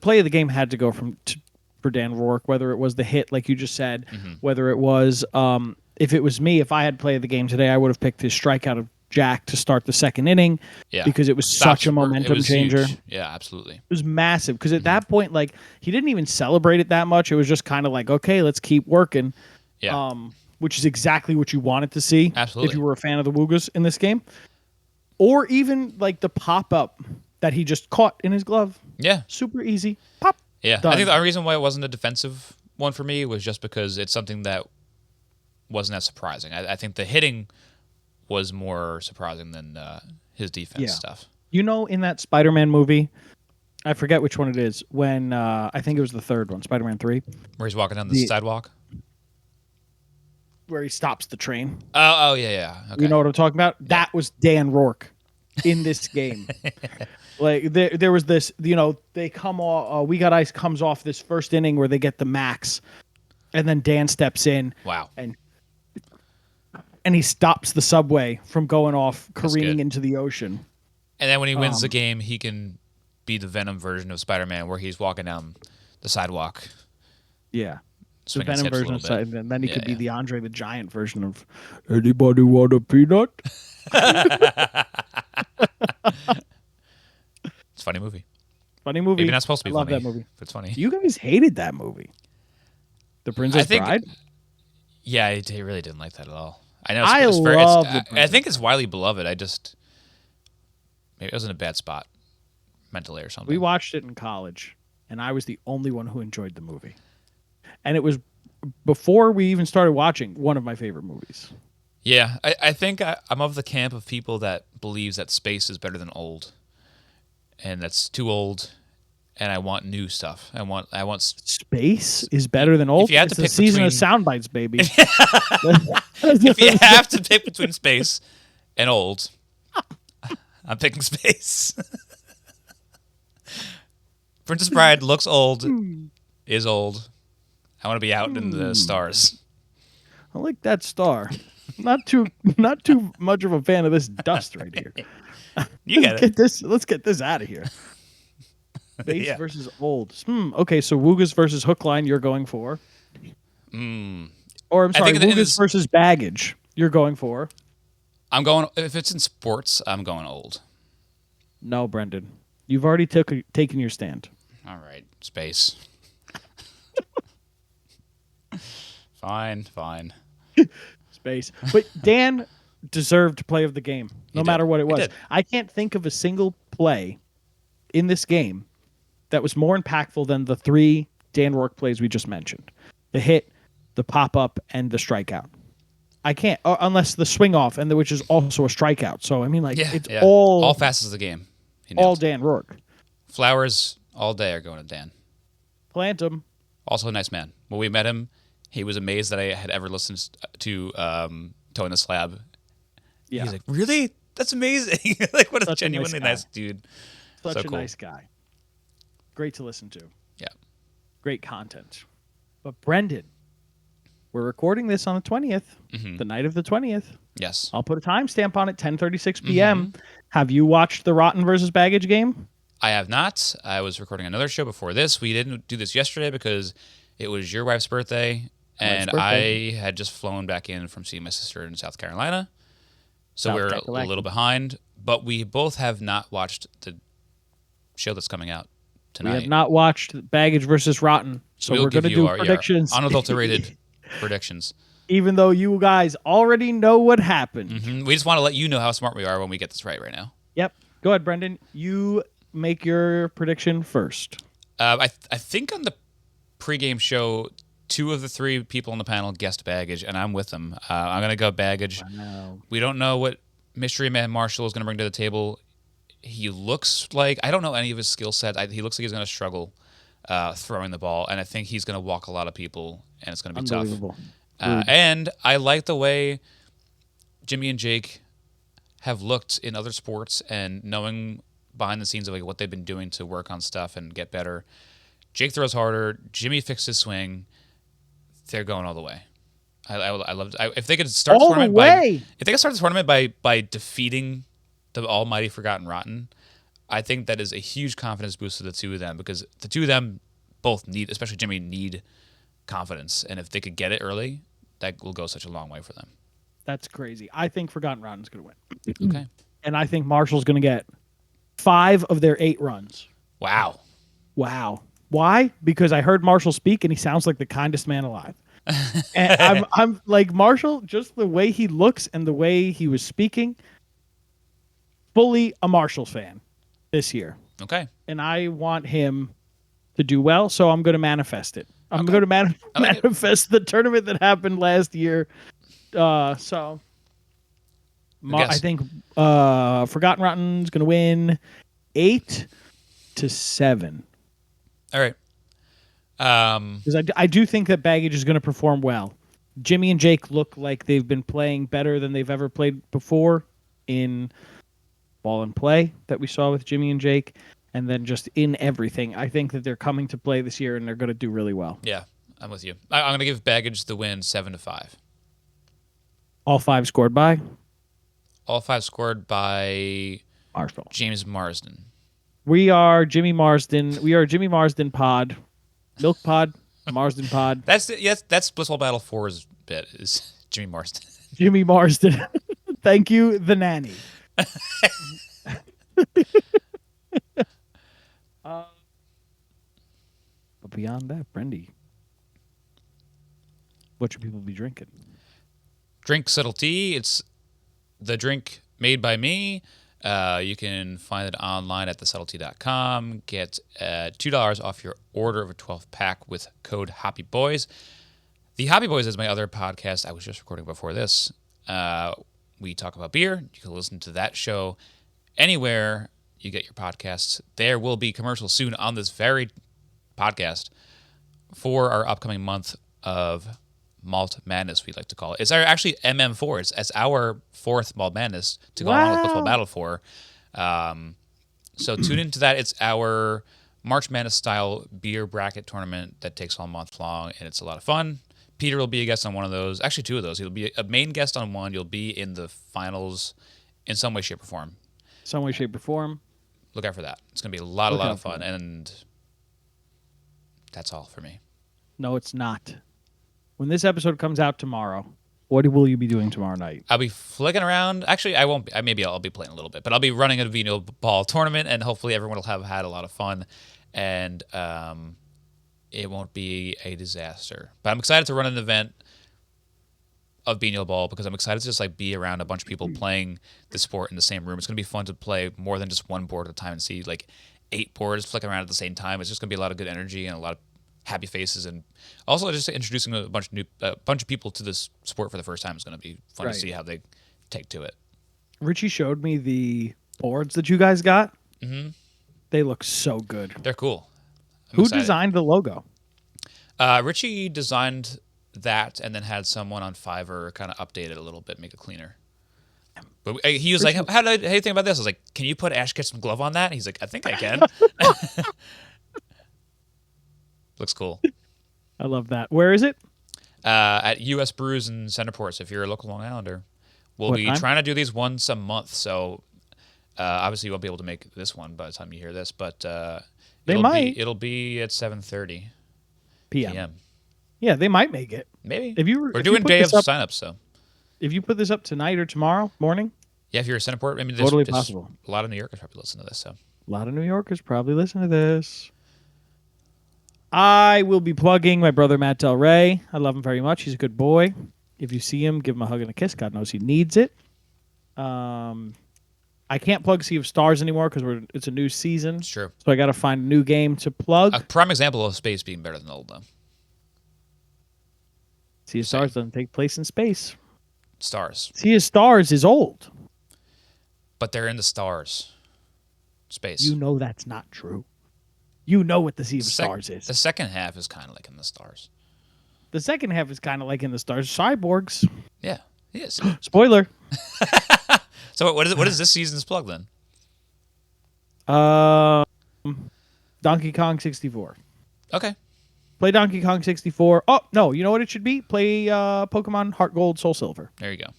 play of the game had to go for Dan Rourke, whether it was the hit, like you just said, whether it was, if it was me, if I had play of the game today, I would have picked his strikeout of Jack to start the second inning because it was such a momentum changer. Huge. Yeah, absolutely. It was massive because at that point, like, he didn't even celebrate it that much. It was just kind of like, okay, let's keep working. Yeah. Which is exactly what you wanted to see. Absolutely. If you were a fan of the Woogas in this game. Or even like the pop-up that he just caught in his glove. Yeah. Super easy. Pop. Yeah. Done. I think the reason why it wasn't a defensive one for me was just because it's something that wasn't as surprising. I think the hitting was more surprising than his defense stuff. You know, in that Spider-Man movie, I forget which one it is, when I think it was the third one, Spider-Man 3. Where he's walking down the sidewalk? Where he stops the train. Oh, yeah. Okay. You know what I'm talking about? Yeah. That was Dan Rourke in this game. Like, there was this, they come off, We Got Ice comes off this first inning where they get the max, and then Dan steps in. Wow. And he stops the subway from going off, careening into the ocean. And then when he wins the game, he can be the Venom version of Spider-Man where he's walking down the sidewalk. Yeah. The Venom version of Spider-Man. And then he could be the Andre the Giant version of, anybody want a peanut? It's a funny movie. Funny movie. Maybe not supposed to be funny. I love that movie. But it's funny. You guys hated that movie. The Princess Bride? Yeah, I really didn't like that at all. I know I think it's widely beloved. Maybe it was in a bad spot mentally or something. We watched it in college, and I was the only one who enjoyed the movie. And it was, before we even started watching, one of my favorite movies. Yeah, I think I'm of the camp of people that believes that space is better than old. And that's too old, and I want new stuff. I want Space is better than old. If you have to pick season of sound bites, baby. If you have to pick between space and old, I'm picking space. Princess Bride looks old, is old. I want to be out in the stars. I like that star. Not too much of a fan of this dust right here. You get it. Let's get this out of here. Base versus old. Okay, so Woogas versus Hookline, you're going for. Or I'm sorry, Woogas versus baggage, you're going for. I'm going. If it's in sports, I'm going old. No, Brendan, you've already taken your stand. All right, space. Fine. Space, but Dan deserved play of the game, no matter what it was. I can't think of a single play in this game that was more impactful than the 3 Dan Rourke plays we just mentioned. The hit, the pop-up, and the strikeout. I can't, unless the swing off, which is also a strikeout. So, I mean, it's all facets of the game. All Dan Rourke. Flowers all day are going to Dan. Plant him. Also a nice man. When we met him, he was amazed that I had ever listened to toeing the slab. Yeah. He's like, really? That's amazing. Like, what a Such a genuinely nice nice dude. Such So a cool. nice guy. Great to listen to. Yeah. Great content. But Brendan, we're recording this on the 20th, Mm-hmm. the night of the 20th. Yes. I'll put a timestamp on it, 10:36 p.m. Have you watched the Rotten versus Baggage game? I have not. I was recording another show before this. We didn't do this yesterday because it was your wife's birthday, and I had just flown back in from seeing my sister in South Carolina. So we're a little behind, but we both have not watched the show that's coming out tonight. We have not watched Baggage versus Rotten, so we're going to do predictions. Unadulterated predictions. Even though you guys already know what happened. Mm-hmm. We just want to let you know how smart we are when we get this right now. Yep. Go ahead, Brendan. You make your prediction first. I think on the pregame show, 2 of the 3 people on the panel guessed Baggage, and I'm with them. I'm going to go Baggage. Wow. We don't know what Mystery Man Marshall is going to bring to the table. He looks like, I don't know any of his skill set. He looks like he's going to struggle throwing the ball, and I think he's going to walk a lot of people, and it's going to be tough. And I like the way Jimmy and Jake have looked in other sports, and knowing behind the scenes of like what they've been doing to work on stuff and get better. Jake throws harder. Jimmy fixed his swing. They're going all the way. I love it. If they could start the tournament if they could start the tournament by defeating the almighty Forgotten Rotten, I think that is a huge confidence boost to the 2 of them, because the 2 of them both need, especially Jimmy, need confidence, and if they could get it early, that will go such a long way for them. That's crazy. I think Forgotten Rotten's going to win. Okay. And I think Marshall's going to get 5 of their 8 runs. Wow. Why? Because I heard Marshall speak, and he sounds like the kindest man alive. And I'm like, Marshall, just the way he looks and the way he was speaking, fully a Marshall fan this year. Okay. And I want him to do well, so I'm going to manifest it. I'm going to manifest the tournament that happened last year. I think Forgotten Rotten's going to win 8-7. All right. Because I do think that Baggage is going to perform well. Jimmy and Jake look like they've been playing better than they've ever played before in ball and play that we saw with Jimmy and Jake. And then just in everything, I think that they're coming to play this year and they're going to do really well. Yeah, I'm with you. I'm going to give Baggage the win 7-5. All 5 scored by? All 5 scored by Marshall. James Marsden. We are Jimmy Marsden. We are Jimmy Marsden pod. Milk pod. Marsden pod. That's Blitzball Battle 4's bit, is Jimmy Marsden. Jimmy Marsden. Thank you, the nanny. But beyond that, Brendy, what should people be drinking? Drink Subtle Tea. It's the drink made by me. You can find it online at thesubtlety.com. Get $2 off your order of a 12-pack with code HOPPYBOYS. The Hoppy Boys is my other podcast I was just recording before this. We talk about beer. You can listen to that show anywhere you get your podcasts. There will be commercials soon on this very podcast for our upcoming month of Malt Madness, we like to call it. It's actually MM4. It's our 4th Malt Madness to go along with Blitzball Battle 4. So tune into that. It's our March Madness style beer bracket tournament that takes all month long, and it's a lot of fun. Peter will be a guest on one of those. Actually, 2 of those. He'll be a main guest on one. You'll be in the finals in some way, shape, or form. Some way, shape, or form. Look out for that. It's going to be a lot of fun, and that's all for me. No, it's not. When this episode comes out tomorrow, what will you be doing tomorrow night? I'll be flicking around. Actually, I won't be. Maybe I'll be playing a little bit, but I'll be running a Vino Ball tournament, and hopefully everyone will have had a lot of fun, and it won't be a disaster. But I'm excited to run an event of Vino Ball because I'm excited to just like be around a bunch of people playing the sport in the same room. It's going to be fun to play more than just one board at a time and see like 8 boards flicking around at the same time. It's just going to be a lot of good energy and a lot of happy faces, and also just introducing a bunch of people to this sport for the first time is going to be fun to see how they take to it. Richie showed me the boards that you guys got. Mm-hmm. They look so good. They're cool. Who designed the logo? Richie designed that and then had someone on Fiverr kind of update it a little bit, make it cleaner. But he was like, how do you think about this? I was like, can you put Ash Ketchum glove on that? And he's like, I think I can. Looks cool. I love that. Where is it? At U.S. Brews in Centerport. So if you're a local Long Islander, we'll be trying to do these once a month. So obviously you won't be able to make this one by the time you hear this, but it'll be at 7:30 p.m. Yeah, they might make it. Maybe. We're doing day of signups, so if you put this up tonight or tomorrow morning, yeah, if you're a Centerport, I mean, totally possible. A lot of New Yorkers probably listen to this, so a lot of New Yorkers probably listen to this. I will be plugging my brother Matt Del Rey. I love him very much. He's a good boy. If you see him, give him a hug and a kiss. God knows he needs it. I can't plug Sea of Stars anymore because it's a new season. It's true. So I got to find a new game to plug. A prime example of space being better than old, though. Sea of Stars doesn't take place in space. Stars. Sea of Stars is old. But they're in the stars. Space. You know that's not true. You know what the Sea of Stars is. The second half is kind of like in the stars. The second half is kind of like in the stars. Cyborgs. Yeah, he is. Spoiler. So what is this season's plug then? Donkey Kong 64. Okay. Play Donkey Kong 64. Oh, no. You know what it should be? Play Pokemon Heart Gold, Soul Silver. There you go.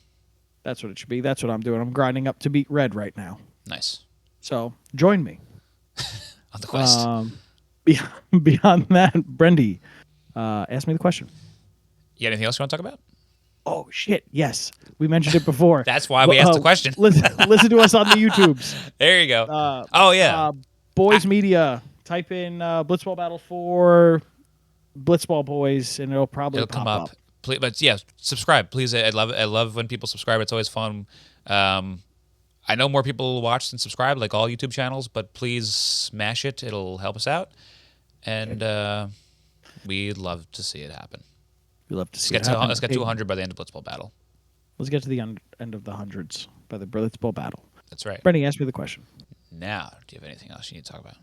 That's what it should be. That's what I'm doing. I'm grinding up to beat Red right now. Nice. So join me. On the quest. Beyond that, Brendy, ask me the question. You got anything else you want to talk about? Oh, shit. Yes. We mentioned it before. That's why we asked the question. Listen to us on the YouTubes. There you go. Oh, yeah. Boys Media. Type in Blitzball Battle 4, Blitzball Boys, and it'll come up. Please, but yeah, subscribe, please. I love when people subscribe. It's always fun. I know more people watch than subscribe, like all YouTube channels, but please smash it. It'll help us out. And we'd love to see it happen. We love to see it happen. Let's get to 100 by the end of Blitzball Battle. Let's get to the end of the hundreds by the Blitzball Battle. That's right. Brendy, ask me the question. Now, do you have anything else you need to talk about?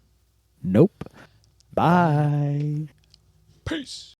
Nope. Bye. Peace.